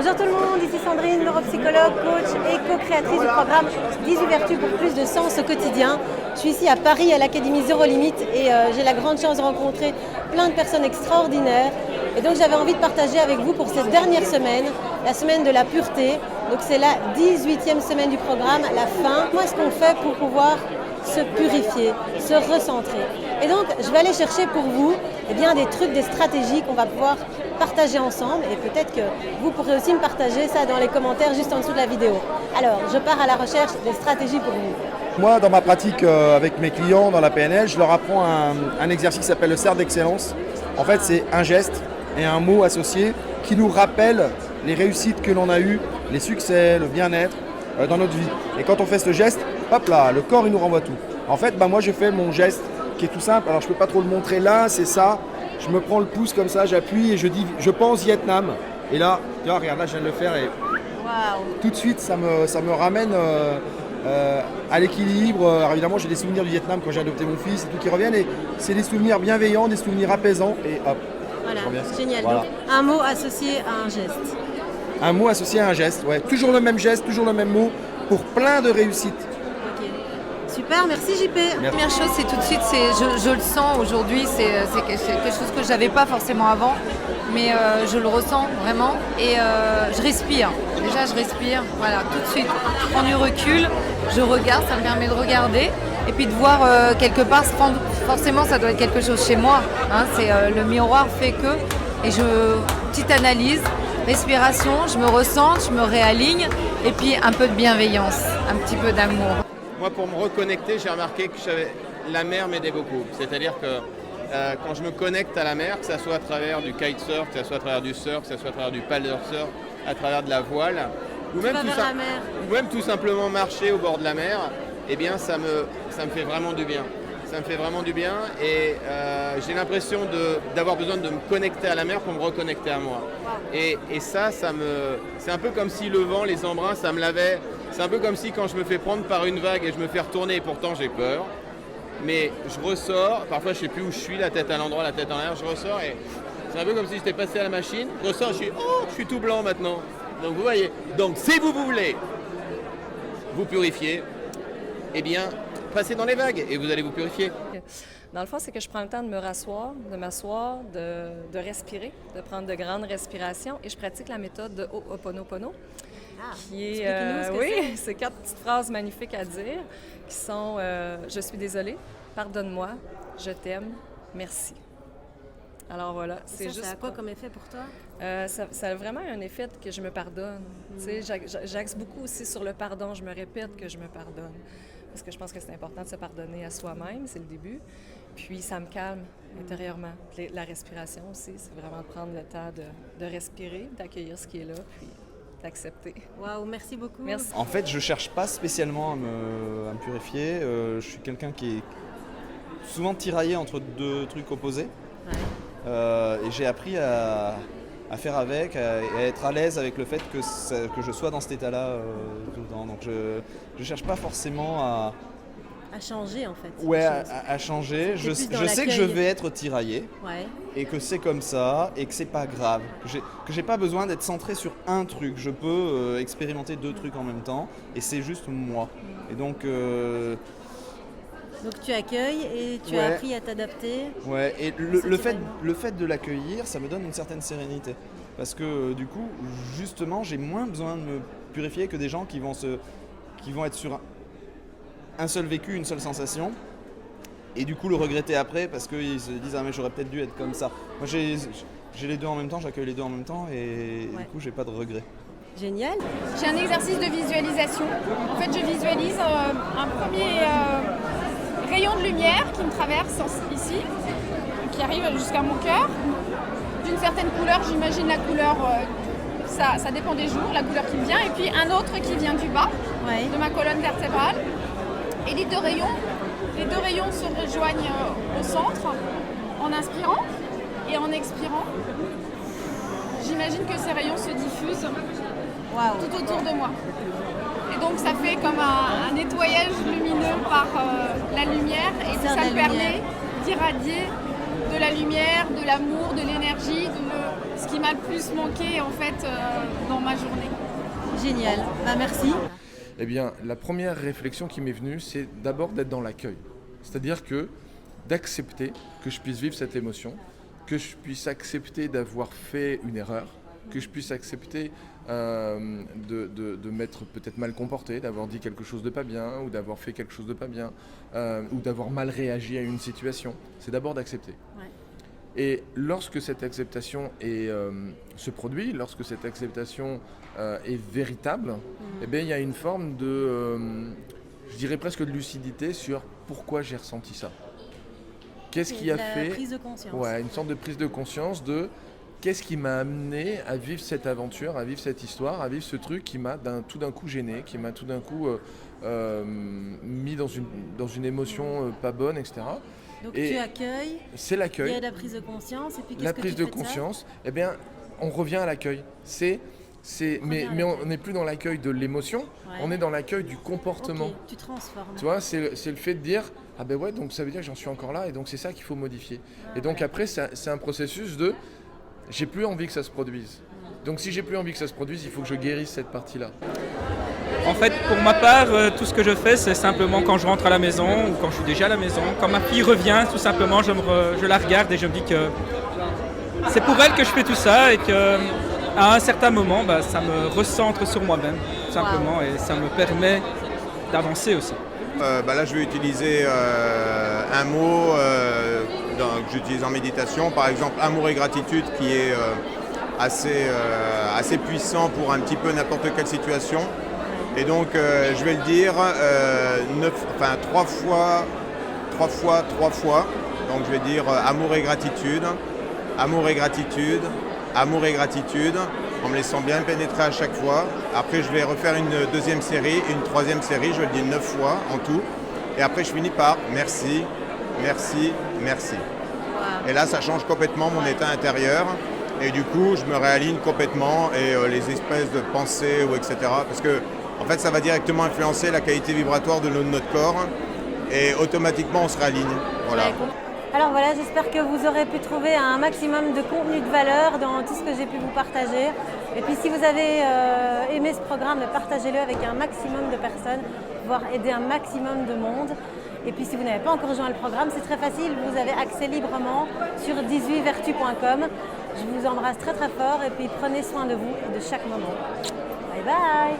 Bonjour tout le monde, ici Sandrine, neuropsychologue, coach et co-créatrice du programme 18 vertus pour plus de sens au quotidien. Je suis ici à Paris à l'Académie Zéro Limite et j'ai la grande chance de rencontrer plein de personnes extraordinaires. Et donc j'avais envie de partager avec vous pour cette dernière semaine, la semaine de la pureté. Donc c'est la 18e semaine du programme, la fin. Comment est-ce qu'on fait pour pouvoir se purifier, se recentrer? Et donc je vais aller chercher pour vous des trucs, des stratégies qu'on va pouvoir partager ensemble et peut-être que vous pourrez aussi me partager ça dans les commentaires juste en dessous de la vidéo. Alors je pars à la recherche des stratégies pour vous. Moi, dans ma pratique avec mes clients dans la PNL, je leur apprends un exercice qui s'appelle le cercle d'excellence. En fait, c'est un geste et un mot associé qui nous rappelle les réussites que l'on a eues, les succès, le bien-être dans notre vie. Et quand on fait ce geste, hop là, le corps il nous renvoie tout. En fait, moi je fais mon geste qui est tout simple. Alors je ne peux pas trop le montrer là, c'est ça. Je me prends le pouce comme ça, j'appuie et je dis, je pense Vietnam. Et là, tu vois, regarde là, je viens de le faire et tout de suite, ça me ramène à l'équilibre. Alors évidemment, j'ai des souvenirs du Vietnam quand j'ai adopté mon fils et tout qui reviennent. Et c'est des souvenirs bienveillants, des souvenirs apaisants. Et hop. Voilà, génial. Voilà. Donc, un mot associé à un geste. Un mot associé à un geste, ouais. Toujours le même geste, toujours le même mot pour plein de réussites. Ok. Super, merci JP. Merci. La première chose, c'est tout de suite, je le sens aujourd'hui, c'est quelque chose que je n'avais pas forcément avant, mais je le ressens vraiment et je respire. Déjà, je respire, voilà, tout de suite. Je prends du recul, je regarde, ça me permet de regarder et puis de voir quelque part, forcément, ça doit être quelque chose chez moi. Hein, le miroir fait que, et petite analyse, respiration, je me ressens, je me réaligne et puis un peu de bienveillance, un petit peu d'amour. Moi, pour me reconnecter, j'ai remarqué que la mer m'aidait beaucoup. C'est-à-dire que quand je me connecte à la mer, que ce soit à travers du kitesurf, que ce soit à travers du surf, que ce soit à travers du paddlesurf, à travers de la voile, ou même tout simplement marcher au bord de la mer, eh bien ça me fait vraiment du bien. Ça me fait vraiment du bien et j'ai l'impression d'avoir besoin de me connecter à la mer pour me reconnecter à moi. Et ça c'est un peu comme si le vent, les embruns, ça me lavait. C'est un peu comme si quand je me fais prendre par une vague et je me fais retourner et pourtant j'ai peur. Mais je ressors, parfois je ne sais plus où je suis, la tête à l'endroit, la tête en l'air, je ressors et c'est un peu comme si j'étais passé à la machine. Je ressors, je suis tout blanc maintenant. Donc vous voyez, donc si vous voulez vous purifier, eh bien passez dans les vagues et vous allez vous purifier. Dans le fond, c'est que je prends le temps de me rasseoir, de respirer, de prendre de grandes respirations et je pratique la méthode de Ho'oponopono. Qui est, c'est 4 petites phrases magnifiques à dire qui sont je suis désolée, pardonne-moi, je t'aime, merci. Alors voilà, c'est juste. Ça a quoi comme effet pour toi? Ça a vraiment un effet que je me pardonne. Tu sais, j'axe beaucoup aussi sur le pardon, je me répète que je me pardonne. Parce que je pense que c'est important de se pardonner à soi-même, c'est le début. Puis ça me calme intérieurement. La respiration aussi, c'est vraiment de prendre le temps de respirer, d'accueillir ce qui est là, puis d'accepter. Waouh, merci beaucoup. Merci. En fait, je cherche pas spécialement à me purifier. Je suis quelqu'un qui est souvent tiraillé entre deux trucs opposés. Ouais. Et j'ai appris à faire avec, à être à l'aise avec le fait que je sois dans cet état-là tout le temps. Donc je cherche pas forcément à changer en fait. Ouais, à changer. Je sais que je vais être tiraillé et que c'est comme ça et que c'est pas grave. Que j'ai pas besoin d'être centré sur un truc. Je peux expérimenter 2 trucs en même temps et c'est juste moi. Et donc tu accueilles et tu as appris à t'adapter. Ouais, et le fait de l'accueillir, ça me donne une certaine sérénité. Parce que du coup, justement, j'ai moins besoin de me purifier que des gens qui vont être sur un seul vécu, une seule sensation, et du coup le regretter après parce qu'ils se disent ah mais j'aurais peut-être dû être comme ça. Moi j'ai les deux en même temps, j'accueille les deux en même temps et du coup j'ai pas de regrets. Génial. J'ai un exercice de visualisation. En fait je visualise un premier rayon de lumière qui me traverse ici, qui arrive jusqu'à mon cœur. D'une certaine couleur, j'imagine la couleur, ça dépend des jours, la couleur qui me vient, et puis un autre qui vient du bas, de ma colonne vertébrale. Et les deux rayons se rejoignent au centre en inspirant et en expirant. J'imagine que ces rayons se diffusent tout autour de moi. Et donc ça fait comme un nettoyage lumineux par la lumière et puis ça me permet d'irradier de la lumière, de l'amour, de l'énergie, ce qui m'a le plus manqué en fait dans ma journée. Génial, merci. Eh bien, la première réflexion qui m'est venue, c'est d'abord d'être dans l'accueil. C'est-à-dire d'accepter que je puisse vivre cette émotion, que je puisse accepter d'avoir fait une erreur, que je puisse accepter de m'être peut-être mal comporté, d'avoir dit quelque chose de pas bien, ou d'avoir fait quelque chose de pas bien, ou d'avoir mal réagi à une situation. C'est d'abord d'accepter. Ouais. Et lorsque cette acceptation se produit, lorsque cette acceptation est véritable, eh bien, il y a une forme de, je dirais presque de lucidité sur pourquoi j'ai ressenti ça. Qu'est-ce qui a fait... Prise de conscience. Ouais, une sorte de prise de conscience de qu'est-ce qui m'a amené à vivre cette aventure, à vivre cette histoire, à vivre ce truc qui m'a tout d'un coup gêné, qui m'a tout d'un coup mis dans une émotion pas bonne, etc. Donc tu accueilles, c'est l'accueil. Il y a la prise de conscience, et puis qu'est-ce la que prise tu de fais conscience, eh bien, on revient à l'accueil. Mais on n'est plus dans l'accueil de l'émotion, ouais. On est dans l'accueil du comportement. Okay, tu transformes. Tu vois, c'est le fait de dire, ah ben ouais, donc ça veut dire que j'en suis encore là, et donc c'est ça qu'il faut modifier. Et donc après, c'est un processus de, j'ai plus envie que ça se produise. Donc si j'ai plus envie que ça se produise, il faut que je guérisse cette partie-là. En fait, pour ma part, tout ce que je fais, c'est simplement quand je rentre à la maison ou quand je suis déjà à la maison. Quand ma fille revient, tout simplement, je la regarde et je me dis que c'est pour elle que je fais tout ça et qu'à un certain moment, ça me recentre sur moi-même, tout simplement, et ça me permet d'avancer aussi. Là, je vais utiliser un mot que j'utilise en méditation, par exemple amour et gratitude, qui est assez puissant pour un petit peu n'importe quelle situation. Et donc, je vais le dire 3 fois. Donc, je vais dire amour et gratitude, amour et gratitude, amour et gratitude, en me laissant bien pénétrer à chaque fois. Après, je vais refaire une deuxième série et une troisième série, je vais le dire 9 fois en tout. Et après, je finis par merci, merci, merci. Wow. Et là, ça change complètement mon état intérieur. Et du coup, je me réaligne complètement et les espèces de pensées ou etc. Parce que en fait, ça va directement influencer la qualité vibratoire de notre corps et automatiquement, on se réaligne. Voilà. Alors voilà, j'espère que vous aurez pu trouver un maximum de contenu de valeur dans tout ce que j'ai pu vous partager. Et puis si vous avez aimé ce programme, partagez-le avec un maximum de personnes, voire aider un maximum de monde. Et puis si vous n'avez pas encore rejoint le programme, c'est très facile, vous avez accès librement sur 18vertu.com. Je vous embrasse très très fort et puis prenez soin de vous et de chaque moment. Bye bye.